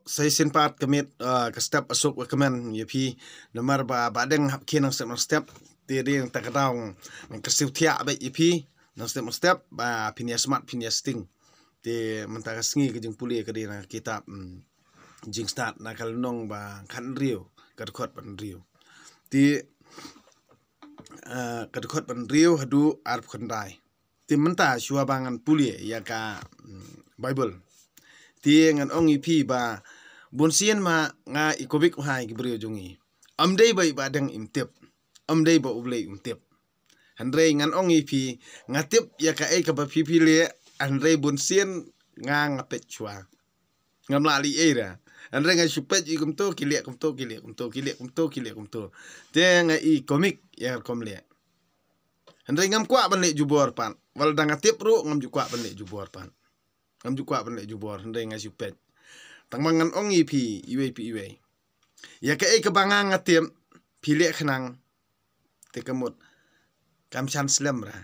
saya sempat kemit ke step asuk kemen yapi nomor badeng kinang step tiri yang tak tahu ke siutia baik yapi nang step pinia smart pinia sting ti mentaka sengi ke jeng puli ke dina kita jing start nakal nong kan rio kadkot pan rio ti kadkot pan rio hadu arp khandai ti menta shua bangan puli ya ka Bible ti ngan ong ipi ba bonsian ma nga ikobik hai gibrio jungi amdei bai badang imtip amdei ba ublei imtip handrei ngan ong ipi ngatip ya ka e ka ba pipi le handrei bonsian nga ngapet chua ngam lali era handrei nga supet ikum to kile kum to te nga i komik ya komle handrei ngam kwa ban le jubor pan wal dang ngatip ru ngam ju kwa ban le jubor pan ngam ju kwa ban le jubor handrei nga supet tangmangan ong ipi iwe ya ke kebangang ngatim pilek khenang te kemut kamchan slam nga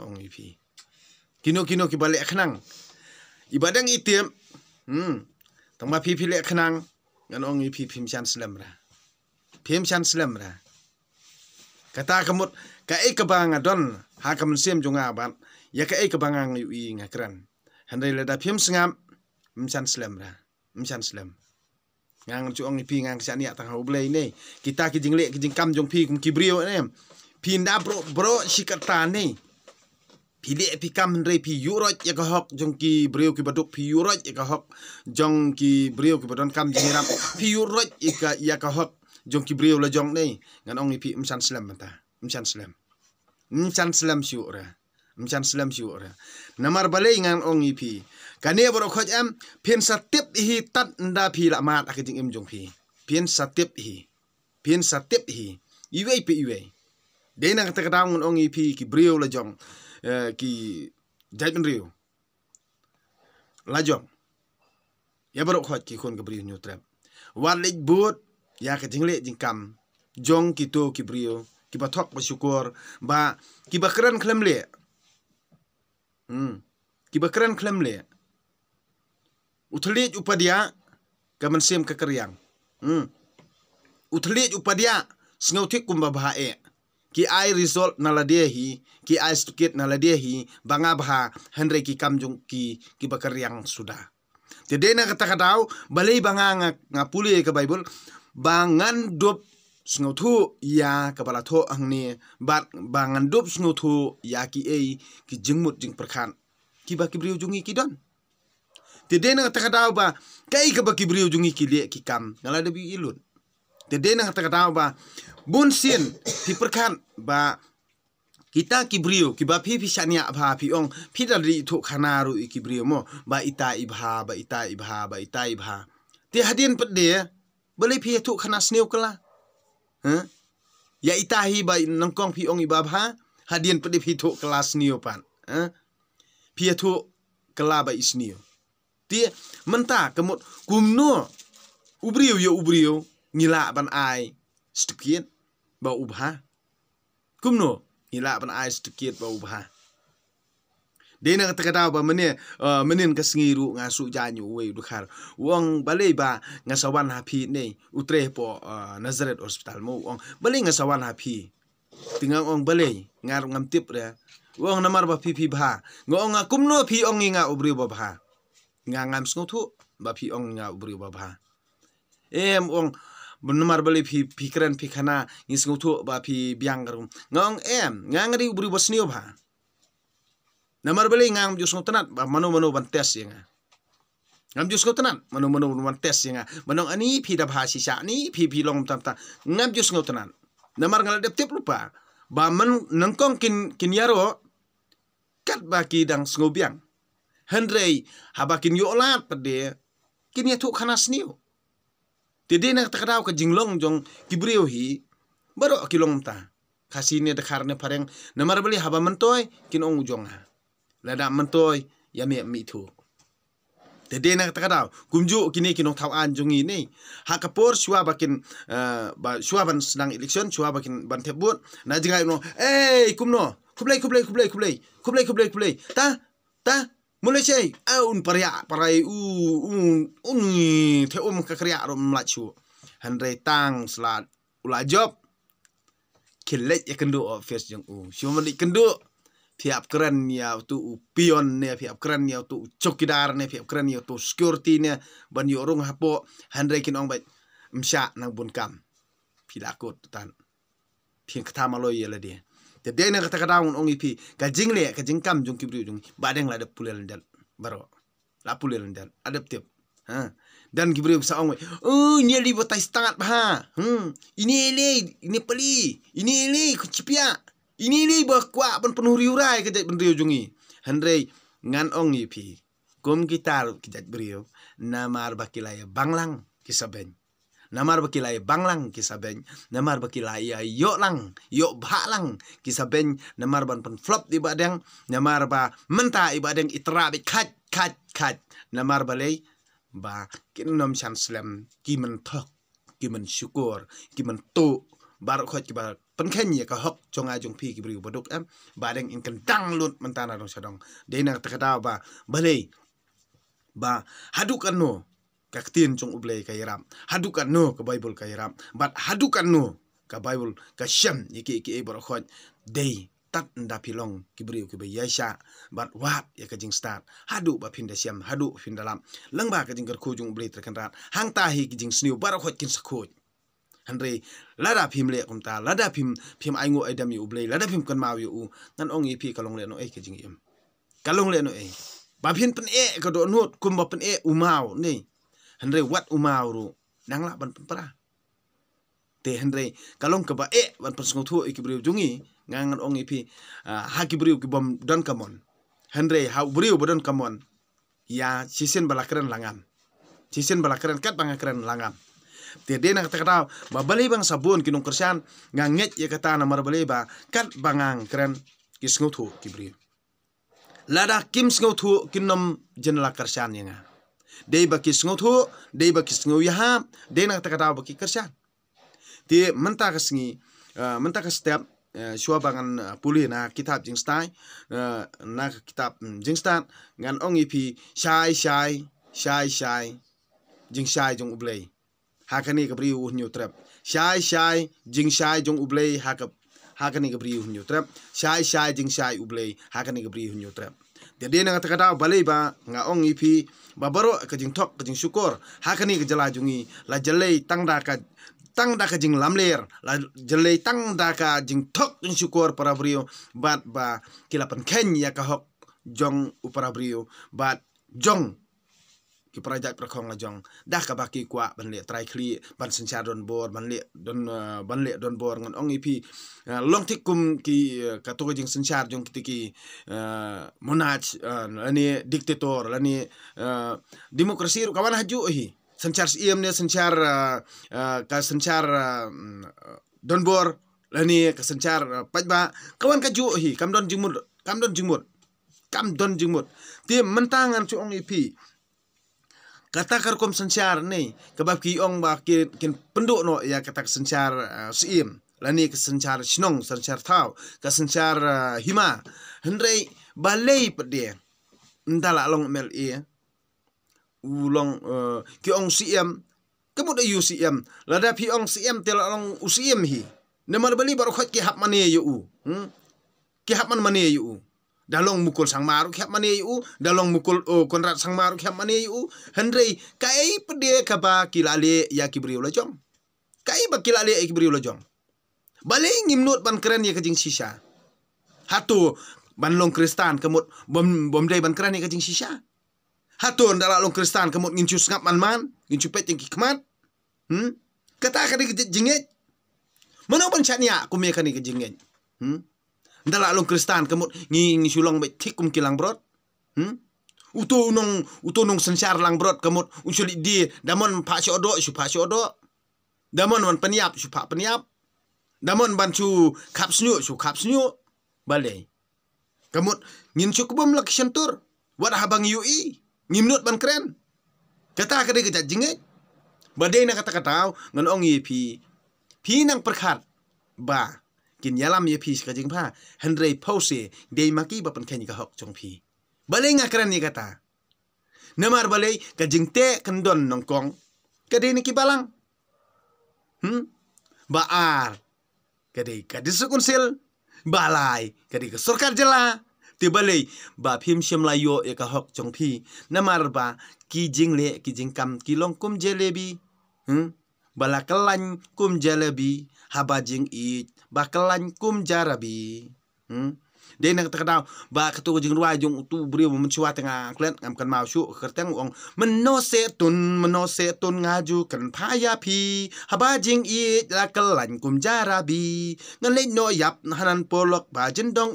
ong ipi kino ki balik khenang ibadang itim tangma pi pilek khenang ngan ong ipi pimchan slam ra kata kemut ka kebang adon ha kamsem jonga ban ya ke kebangang ui ngakran handai leda pim sengam mchan slam ngang chuong ipi ngang sania tang hoblei ne kita ki jingle ki jingkam jong pi kum kibrio ne pinda bro sikata ne pile pi kam re pi yurot ya ka hok jong ki brio ki baduk pi yurot ya ka hok jong ki brio ki badon kam jingiram pi yurot ya ka hok jong ki brio la jong ne ngan ong ipi mchan slam syura namar balei ngan ong ipi kane borok khoj am pin satip hi tat nda phi la mat akijing im jong phi pin satip hi iwe de na kata kadaung ong ipi ki brio la jong ki jaiben rio la jong ya borok khoj ki khon ke brio nyutrap wat lej bot ya ka jingle jingkam jong ki to ki brio ki bathok bersyukur ba ki bakran klem le ki bakran klem le uthlit upadia kaman sem kekeriang uthlit upadia sngothik kumba bae ki ai result naladehi ki ai stukit naladehi banga bha handre ki kamjung ki bakeriang sudah jadi na kata kadau balai banga ngapuli ke Bible bangan dop snothu ya kapala tho angni bat bangan dop snothu ya ki ki jingmut jing perkhan ki ba ki briu jungi ki don tede na kata kadaw ba kai ka ba ki briu jungi ki le ki kam ngala de bi ilun tede na kata kadaw ba bunsin pi perkhan ba kita ki briu ki ba phi shania bha phi ong phi dali tho khanaru ki briu mo ba ita ibha te hadin pede bale phi tho khana sneu kala ya ita hi ba nangkong phi ong iba bha hadin pede phi tho kelas sneu pan phi tho kala ba isneu ti menta kemut kumno ubriu ngila ban ai stukit ba ubha kumno ngila ban ai stukit ba ubha dena kata ba menin kasngiru ngasu janyu we dukhar wong balei ba ngasawan hapi ne utre po Nazareth hospital mo wong balei ngasawan hapi tingang ong balei ngar ngam tip re wong namar ba pi bha ngong kumno pi ong nga ubriu ba bha ngam snothu ba pi ong nga ubriu ba bha ong benamar bali pi kran pi khana ngisngothu ba pi biang garum ngong ngangri ubriu ba snio bha namar bali ngam jus ngotanat ba mano ban tes yenga ngam jus ngotanat mano ban tes yenga manong ani pi da bha sisa ni pi long tam ta ngam jus ngotanat namar ngal dep tip lupa ba man nangkong kin yaro kat ba ki dang sngobiang handrei habakin yolat pede kin ya thu khana sniu tede na takadaw ka jinglong jong kibriu hi baro kilong ta khasine de kharne pareng namar bali haba mantoy kin ong ujonga lada mantoy ya mi thu tede na takadaw kumju kini kinong thawan jongi ni hakapor shwa bakin ba shwa ban sedang election shwa bakin ban thebut na jingai no kumno kublai ta mulai cai un parai te kakria rom melacu handrai tang selat ula job kelet ya kendo office jeng cuma di kendo pihak keren ya tu pion ne pihak keren ya tu cokidar ne pihak keren ya tu security ne ban yorong hapo handrai kin ong bai msya nang bun kam pilakut tan pin kata maloi ya dia jadi na kata kata ong ipi kajing le kajing kam jong kibri jong badeng la de pulel dan baro la pulel dan adaptif dan kibri sa ong ini li botai stangat bah ini peli ini kucipia ini bakwa ban penuh riurai kejat ben riu jongi handrei ngan ong ipi kom gitar kejat brio namar bakilaya banglang kisabeng namar bakilai banglang kisabeng namar bakilai yok lang yok bhalang kisabeng namar ban pen flop di badeng namar ba menta ibadeng itra bi kat namar balai ba kinom chan slam kimen thok kimen syukur kimen tu bar khot ki ba pen khen ye ka hok jonga jong pi ki bri bodok am badeng in kan dang lut mentana dong sadong deina takada ba balai ba haduk anu kaktin jong ublay kairam hadukan no ke Bible kairam but hadukan no ke Bible ke syam iki barakhot day tat nda pilong kibriu ke bayasha but wap ya ke jing start hadu ba pinda syam hadu pinda lam lengba ke jing kerku jong ublay terkenrat hang tahi ke jing sniu barakhot kin sakhot handre lada phim le kumta lada phim aingo aidami ublay lada phim kan mawi u nan ong ipi kalong le no ke jing im kalong le no ba phin pen ke do nut kum ba pen umau ni handre wat umauru nangla ban pera te handre kalong ke ba ban persngo thu ikibriu jungi ngangan ong ipi ha kibriu ki bom don kamon handre ha briu bodon kamon ya sisen balakren langam sisen balakren kat bangakren langam te de nak takata ba balai bang sabun kinong kersan nganget ya kata na marbalai ba kat bangang kren kisngo thu kibriu lada kim sngo thu kinom jenla kersan yang dei baki sngotu dei baki sngo yaha dei nak takata baki kersan ti menta kasngi menta ka step shua bangan puli na kitab jingstai na kitab jingstan ngan ong ipi shai jingsai jong ublay hakani kabri u new trap shai jingsai jong ublay hakani kabri u new trap shai jingsai ublay hakani kabri u new trap jadi nang kata balai ba nga ong ipi babaro kajing tok kajing syukur hakani kejala jungi la jelai tangda ka jing lamler la jelai tangda ka jing tok jing syukur para brio bat ba kilapan ken ya ka hok jong upara brio bat jong ki prajat prakong la jong dah ka baki kwa ban le try kli ban sencha don bor ban le don bor ngon ong ipi long tikum ki ka to jing sencha jong ki monach ani diktator lani demokrasi ru kawan haju hi senchar iem ne senchar ka senchar don bor lani ka senchar pajba kawan ka ju hi kam don jingmut ti mentangan cu ong ipi kata karkom senchar ni kebab ki ong ba kin penduk no ya kata senchar sim lani ke senchar snong senchar tau ke senchar hima hendrei balai pede ndala long mle ulong ki ong sim kemud ayu sim lada pi ong sim tel long usim hi nemar bali bar khot ki hap mane yu ki hap man mane yu dalong mukul sang maru khap mane yu dalong mukul konrat sang maru khap mane yu hendrei kai pede kaba kilale ya kibriu la jong kai ba kilale ya kibriu la jong bale ngimnut ban keren ya kajing sisa hatu ban long kristan kemut bom dai ban keren ya kajing sisa hatu ndala long kristan kemut ngincu ngap man ngincu pet yang kikmat kata kadi jinget mana ban chania kumye kani kajinget ndala long kristan kemut ngi sulong bet thikum kilang brot uto nong sensar lang brot kemut unsuli di damon pa odo damon wan peniap su pa peniap damon ban su kap snyu balai kemut ngin cukubum lak sentur wad habang yui ngimnut ban keren kata kade kejat jinget badai na kata ngan ong pi nang perkhat ba kin yalam ye pi ka jing pha hendrei pause dei maki ba pan khen ka hok chong pi balai ngakran ni kata. Namar balai kajing te kendon nongkong. Kadai ni kibalang. Baar. Kadai kadis kunsil. Balai. Kadai ke surkar jela. Ti balai ba phim shem layo ya ka hok chong phi. Namar ba ki jing le ki jing kam ki long kum jelebi. Bala kelan kum jalebi. Haba jing it. Ba kelan kum jarabi. Dia nak terkadang ba ketu jing ruai jong tu beriu mencua tengah klet ngam kan mau syu kerteng ong menose tun ngaju kan phaya phi haba jing i la kelan kum jarabi ngan le no yap hanan polok ba jendong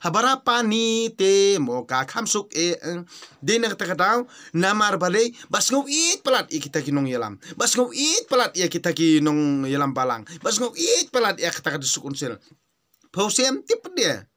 habara pani te moka khamsuk dia nak terkadang namar balai bas ngau it pelat i kita kinong yelam bas ngau it pelat ya kita kinong yelam balang bas ngau it pelat ya kita kadusukun sel Pausem tip dia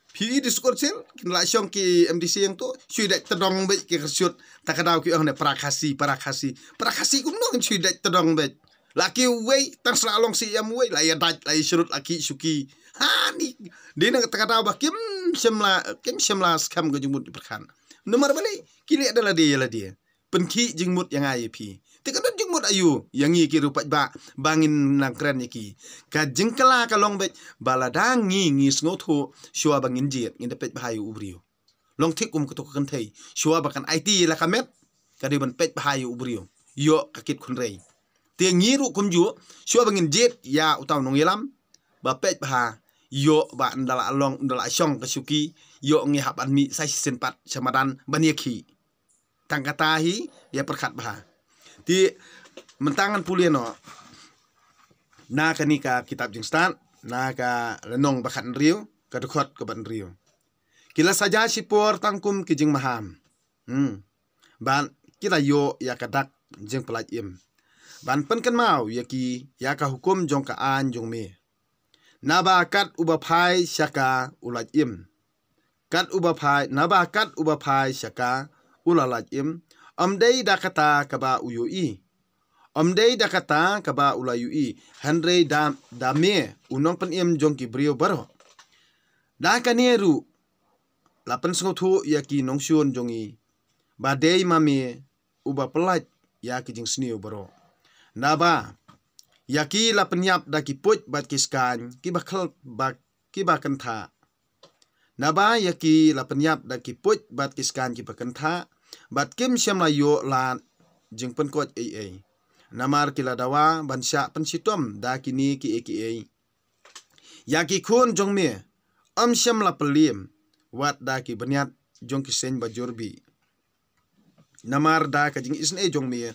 Pi di skorsil kin la syong ki MDC yang tu sui dak tedong bet ki kersut tak kadau ki ne prakasi kum no kin sui dak tedong bet laki wei tan slalong si yam wei la ya dak la surut laki suki ha ni de na tak kadau ba kim semla skam go jumut berkan nomor balik kili adalah dia penki jingmut yang ai pi tikadon jingmut ayu yang i ki rupat ba bangin nang keren iki ka jingkala ka long bet baladang ngi sngotu shua bangin jet ngin pet bahayu ubrio long tik kutu kan thei shua bakan IT la kamet ka de ban pet bahayu ubrio yo kakit kun rei te ngiru kumju shua bangin jet ya utaw nong yelam ba pet baha yo ba ndala long ndala syong ka suki yo ngi haban mi sai senpat samadan banieki tangkatahi ya perkat baha di mentangan puliano na kanika kitab jing stan na ka lenong bakat rio ka dekot ke ban rio kila saja sipor tangkum ki jing maham ban kita yo ya kadak jing pelaj im ban pen kan mau ya ki ya ka hukum jong ka an jong me na ba kat uba phai syaka ulaj im kat uba phai na ba kat uba phai syaka ulalaj im Amdei dakata kaba uyui. Amdei dakata kaba ulayui. Handrei dame unong peniem jongki brio baro. Dakaneru. Lapan sengotu yaki nongsyun jongi. Badei mame uba pelat yaki jing sniu baro. Naba. Yaki lapan yap daki put bat kiskan. Kibakal bak kibakentha. Naba yaki lapan yap daki put bat kiskan kibakentha. Bat kim syam layo la jing penkot namar kila dawa bansya pensitom da kini ki yaki kun jong me syam la pelim wat da ki banyat jong ki sen bajurbi namar da ka jing isne jong me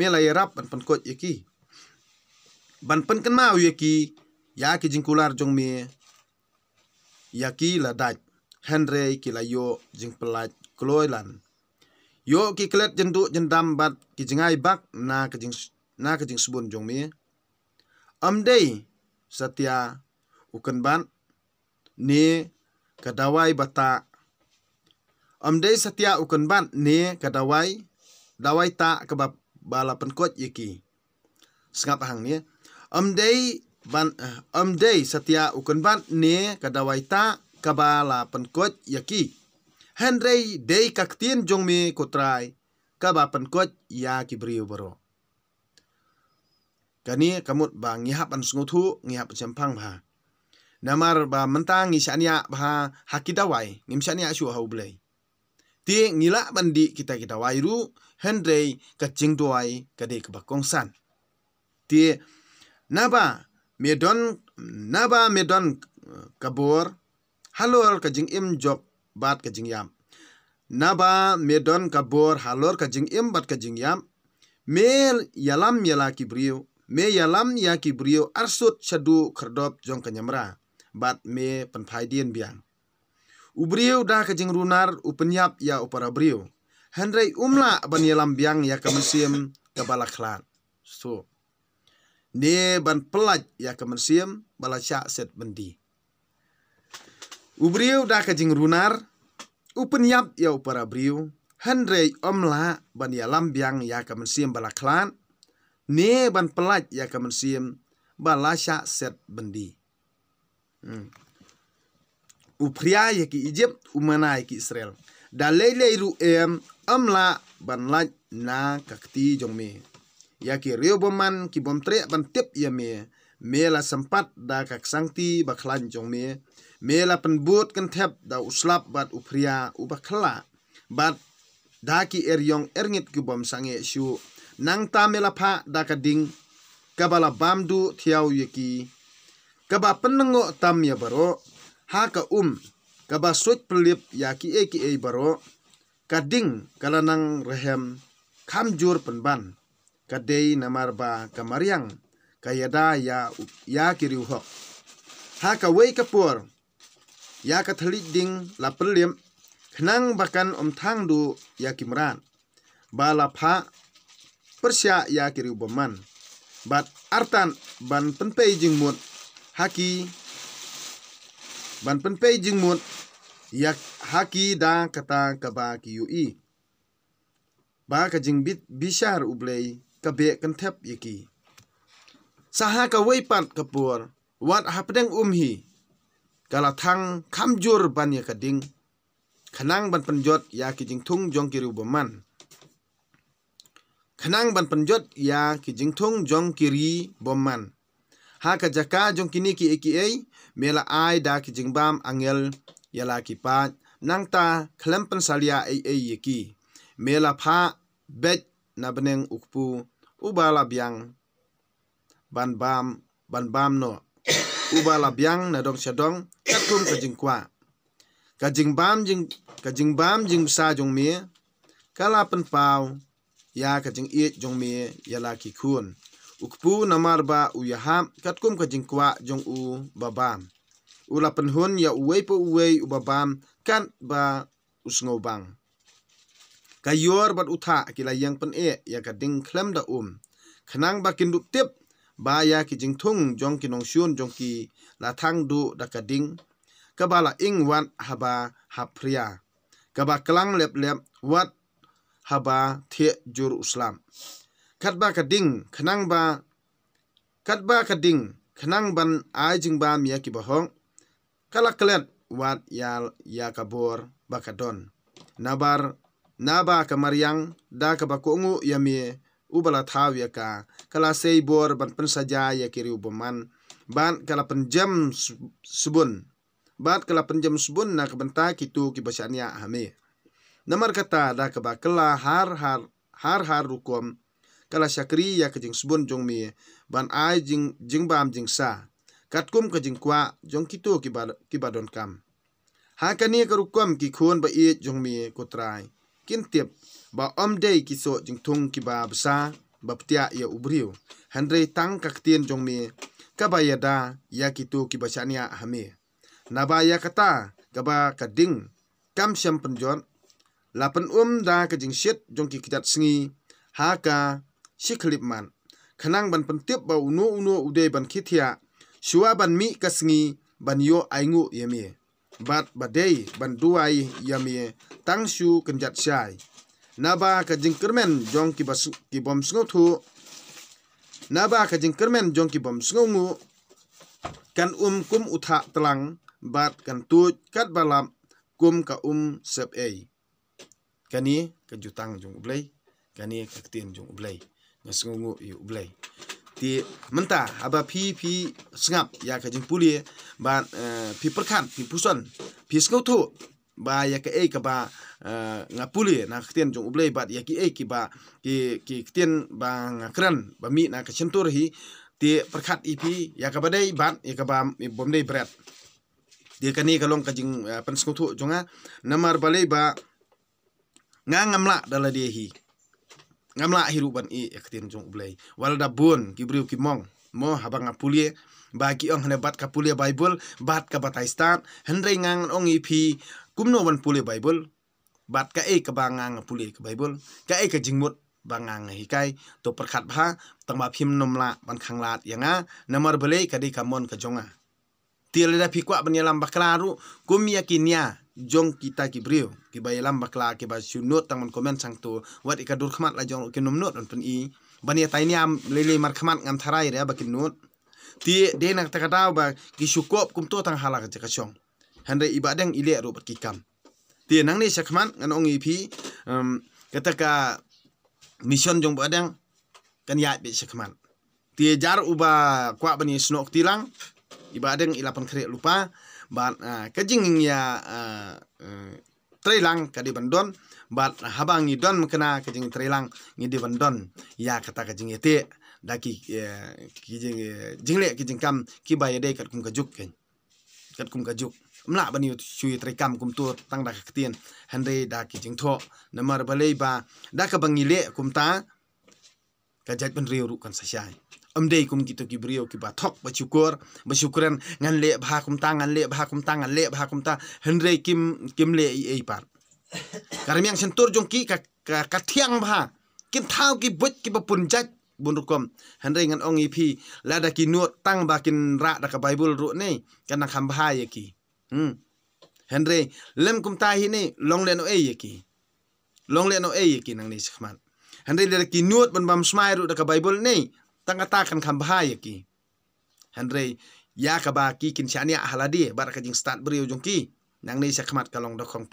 la yarap ban penkot yaki ban penken mau yaki yaki jing kular jong me yaki la daj Henry kila yo jing pelat kloilan Yo ki klet jenduk jendam bat ki jingai bak na kejing subun jong me. Amdei setia uken ban ne kadawai bata. Amdei setia uken ban ne kadawai dawai ta ke bala penkot yeki. Sengap hang ni. Amdei setia uken ban ne kadawai ta ke bala penkot yeki. Henry day kaktien jong me kotrai kaba penkot ya kibrio baro. Kani kamut ba ngihap an sengutu ngihap sempang bah. Namar ba mentang ngisania bah hakidawai ngimsania syu hau blai. Ti ngila bandi kita wairu Henry kacing doai kade kebakongsan. Ti naba medon kabor halor kajing im jok bat kajing yam. Naba medon kabor halor kajing im bat kajing yam. Me yalam yala kibrio. Me yalam ya kibrio arsut syadu kerdop jong kanyamra. Bat me penpaidien biang. Ubrio dah kajing runar upenyap ya upara brio. Henry umla ban yalam biang ya kemensim kebalaklan. So. Ne ban pelaj ya kemensim balasya set bendi. Ubrio dah kajing runar, upenyap ya upara brio, Henry omla ban yalam biang ya kemensim balaklan, ne ban pelaj ya kemensim balasya set bendi. Upria ya ki Egypt, umana ya ki Israel. da lele ru amla ban laj na kakti jong me ya ki rio boman ki bom tre ban tip ya me la sempat da kak sangti baklan jong me la penbut kan thep da uslap bat upria ubakla bat da ki eryong erngit ki bom sange shu nang ta me la pha da ka ding kabala bamdu thiau yeki kaba penengo tam ya baro ha ka kaba suit pelip ya ki e baro kading kalanang rehem kamjur penban kadei namarba kamariang kayada ya kiriu hok ha ka wei kapur ya ka thalik ding la pelim khnang bakan thang du ya kimran bala pha persya ya kiriu boman bat artan ban penpei jingmut haki ban penpei jingmut yak haki da kata kaba ki ui ba ka jingbit bishar ublei kabe kan thep yaki saha ka weipat kapur wat hapdeng hi kala thang khamjur ban ya kading khanang ban penjot ya ki jingthung jong ki ru boman khanang ban penjot ya ki jingthung jong kiri boman ha ka jaka jong kini ki eki mela ai da ki jingbam angel yala ki pa nangta klempen salia yeki mela pha bet na beneng ukpu ubala biang ban bam no ubala biang na dong syadong katum ka jingkwa ka jingbam jing sa jong me kala pen pau ya ka jing it jong me yala ki khun ukpu namarba uyaham katkum ka jingkwa jong u babam ula penhun ya uwei po uwei ubabam kan ba usngobang kayor bat utha kila yang pen ya kading klem da khanang ba kindup tip ba ya ki jingthung jong ki nongsyun jong ki la thang du da kading kabala ing wan haba hapria kaba klang lep wat haba the jur uslam katba kading khanang ban ai jingba ya ki bahong kala klet wat ya kabor bakadon naba kamariang da kabakungu yami ubala thaw ya ka kala sei bor ban pensaja ya kiri ubaman ban kala penjam subun na kabanta kitu kibasania hame namar kata da kaba kala har rukom kala syakri ya kejing subun jong mi ban ai jingbam jingsa katkum kejing kwa jong kitu kibadon kam hakani karukom ki khon ba i jong mi kotrai kintip ba omdei kiso jingthung kiba bsa baptia ya ubriu handrei tang kaktien jong mi kabayada ya kitu kibasania hame naba ya kata kaba kading kam syam penjon lapen da kajing shit jong ki kidat sngi haka shiklipman khanang ban pentip ba uno udei ban khithia shua ban mi kasngi ban yo aingu yemi bat badei ban duai yami tangshu kenjat syai naba kajing kermen jong ki bom sngotu naba kajing kermen jong ki bom sngongu kan kum utha telang bat kan tuj kat balam kum ka sep kani kajutang jong ublei kani kaktin jong ublei ngasngongu yu ublei ti menta haba pi sngap ya kajing pulie ban pi perkhan pi puson pi sngotu ba ya ka ka ba ngapuli na ktien jong ublei bat ya ki ki ba ki ktien ba ngakran ba mi na ka chentur hi ti perkhat ipi ya ka badai bat ya ka ba bomdei bret dia kani kalong kajing pen sngotu jonga namar balei ba ngamla dala dia hi ngamla hiruban ktien jong ublei walda bun kibriu kimong mo habang apulie bagi ong hebat kapulia bible bat ka bataistan hendrei ngang ong ipi kumno ban pulia bible bat ka ka bangang pulia ka bible ka ka jingmut bangang hikai to perkhat bha tangba phim nomla ban khanglat yanga namar belei ka di kamon ka jonga tielda phikwa ban yalam baklaru kumya kinya jong kita kibriu ki bayalam bakla ki ba sunut tangman komen sangtu wat ikadur khmat la jong kinomnot on pen bania tainiam lele mar khmat ngam tharai re bakin nut ti de nak takadaw ba ki syukop kum to tang halak jaka syong handai ibadeng ile ro bat ki kam Ti nang ni sakman ngan ong ipi ketika mission jong badang kan ya be sakman. Ti jar uba kwa bani snok tilang ibadeng ilapan kre lupa ban kajing ya trailang kadi bandon bat habang idon kena kajing trailang ngidi bandon ya kata kajing ete daki kijing jingle kijing kam kibaya de kat kum kajuk ken kat kum kajuk mla bani chui trekam kum tur tang dak ketien hande daki jing tho namar balei ba dak bangile kum ta kajat ban riu kan sasai amdei kum gitu kibrio ki bathok basyukuran ngan le bha kum ta ngan le bha kum ta ngan le bha kum ta hendre kim le ei par karmiang sentur jong ki ka thiang bha kim thau ki bot ki bapun jat bunrukom hendre ngan ong ipi lada ki nuot tang bakin ra da ka bible ru nei kana kham bha ye ki hendre lem kum ta hi nei long le no ei ye ki long le no ei ye ki nang ni sakman hendre le ki nuot ban bam smai ru da ka bible nei tangata kan kham bahaya ki hendre ya ka ba ki kin chania haladi bar ka jing start brio jong ki nang nei sakmat kalong da khong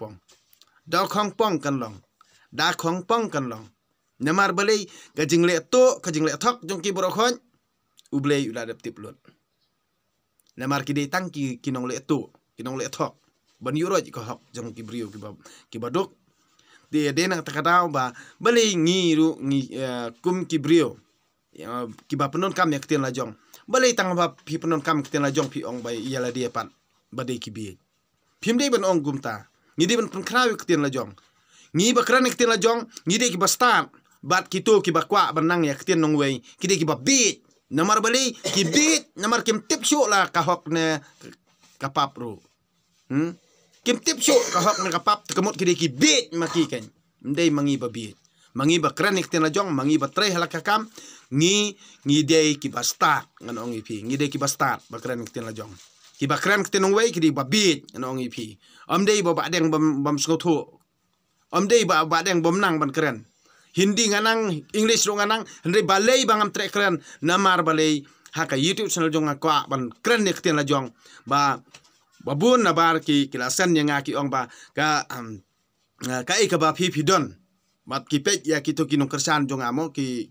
pong kan long da khong pong kan long namar balei ka jing le to ka jing le thok jong ki boro khon ublei ula dap tip lut namar ki de tang ki kinong le to kinong le thok ban yuro ji ko hok jong ki brio ki baduk de nang takadaw ba balei ngiru ngi kum ki brio kiba penon kam yak tien la jong balei tang ba pi penon kam tien la jong pi ong bai yala dia pan badai kibi pim dei ban ong gumta ngi dei ban krawi tien la jong ngi ba kran tien la jong ngi dei kiba start bat kito kiba kwa banang yak tien nong wei ki dei kiba beat namar balei ki beat namar kim tip sho la ka hok ne kapap ro kim tip sho ka hok ne kapap kamot ki dei ki beat maki ken dei mangi ba beat mangi ba kran tien la jong mangi ba tre halaka kam ngi dei ki basta ngan ong ipi ngi dei ki basta bakran kiten la jong ki bakran kiten ong wei ki di babit ngan ong ipi am dei ba deng bam skotho am dei ba deng bom nang ban kren hindi nganang english ro nganang hande balei bangam tre kren namar balei haka youtube channel jong akwa ban kren ne kiten la jong ba babun na bar ki kilasan yang ki ong ba ka ka ba phi don mat ki page ya kita kinong kersan jong amo ki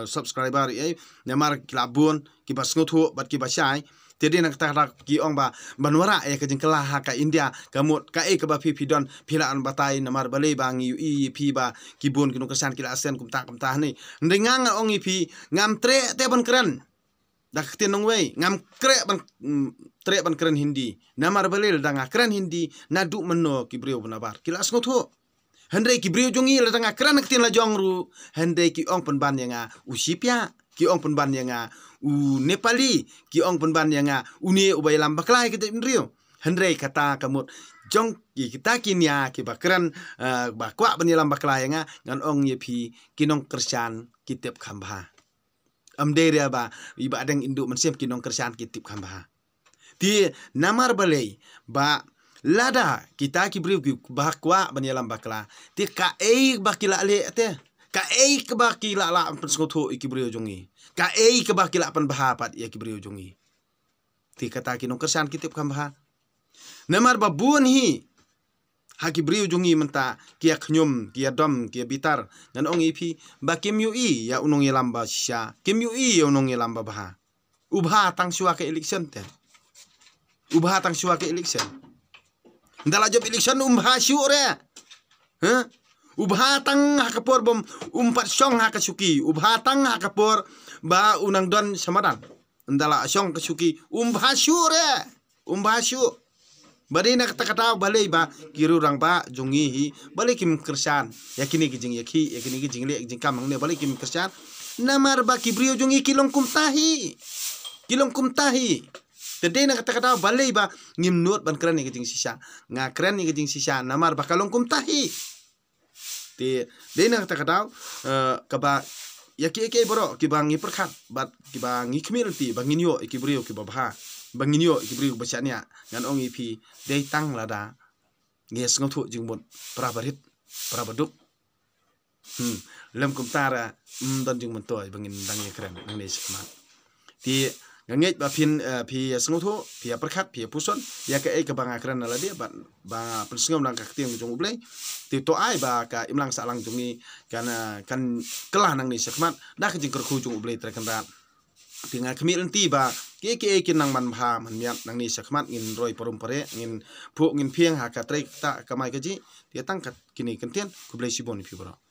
subscriber ai namar klabun ki bas ngotho bat ki basai tedi nak tak ki ong ba banwara ya ka jing kala ha ka india kamut ka ka ba pi don pilaan batai namar balei bang ui pi ba ki bun kinong kersan ki asen kum ta ni ndengang ong pi ngam tre te ban keren dak tin nong wei ngam kre ban tre ban keren hindi namar balei danga keren hindi nadu menno ki brio benabar ki las ngotho hande ki brio jongi la tanga kran ktin la jongru hande ki ong penban yang usipia ki ong penban yang u nepali ki ong penban yang uni ubay lam baklai ki brio hande kata kamut jong ki kita kinya ki bakran bakwa bani lam baklai yang ngan ong yepi kinong kersan kitip khamba amde ria ba iba adeng induk mensem kinong kersan kitip khamba ti namar balei ba lada kita ki beri bakwa banyalam bakla ti ka bakila le te ka ke bakila la pen skotho ki beri jongi ka ke bakila pen bahapat ya ki beri jongi ti kata ki nong kersan kitip kam bah namar babun hi ha ki beri jongi menta ki khnyum ki dom ki bitar dan ong ipi bakim yu i ya unong lamba sya kim yu i unong lamba bah ubha tang suwa ke election te ubha tang suwa ke election ndala job election syure ubha tang hakapor bom umpat song hakasuki ubha tang hakapor ba unang don samadan ndala song kasuki syure syu bari nak kata balai ba kirurang ba jongi hi balai kim kersan yakini kijing yakini kijing le kijing kamang ne balai kim kersan namar ba kibrio jongi kilong kumtahi Tadi nak kata balai ba ngimnut ban keren ni kijing sisa nga keren ni kijing sisa namar ba kalong kumtahi ti de nak kata kaba yaki boro kibang perkat bat kibang ikmil ti banginyo ikibrio kibabha banginyo ikibrio basania ngan ong ipi de tang lada nges ngothu jingbon prabarit prabaduk lem kumtara don jingbon toy bangin dang keren nang ne sikma ti ngej ba phi sengutho phi perkhat phi puson ya ka ke bang akran ala dia ba persengom nang ka tiang jong ublei ti to ai ba ka imlang salang jungi kana kan kelah nang ni sekmat dak jing kerku jong ublei terkenal tinga kemil enti ba ke kin nang man bha man miat nang ni sekmat ngin roi porum pare ngin pu ngin phieng ha ka trek ta kamai kaji dia tangkat kini kentian kublei sibon phi bro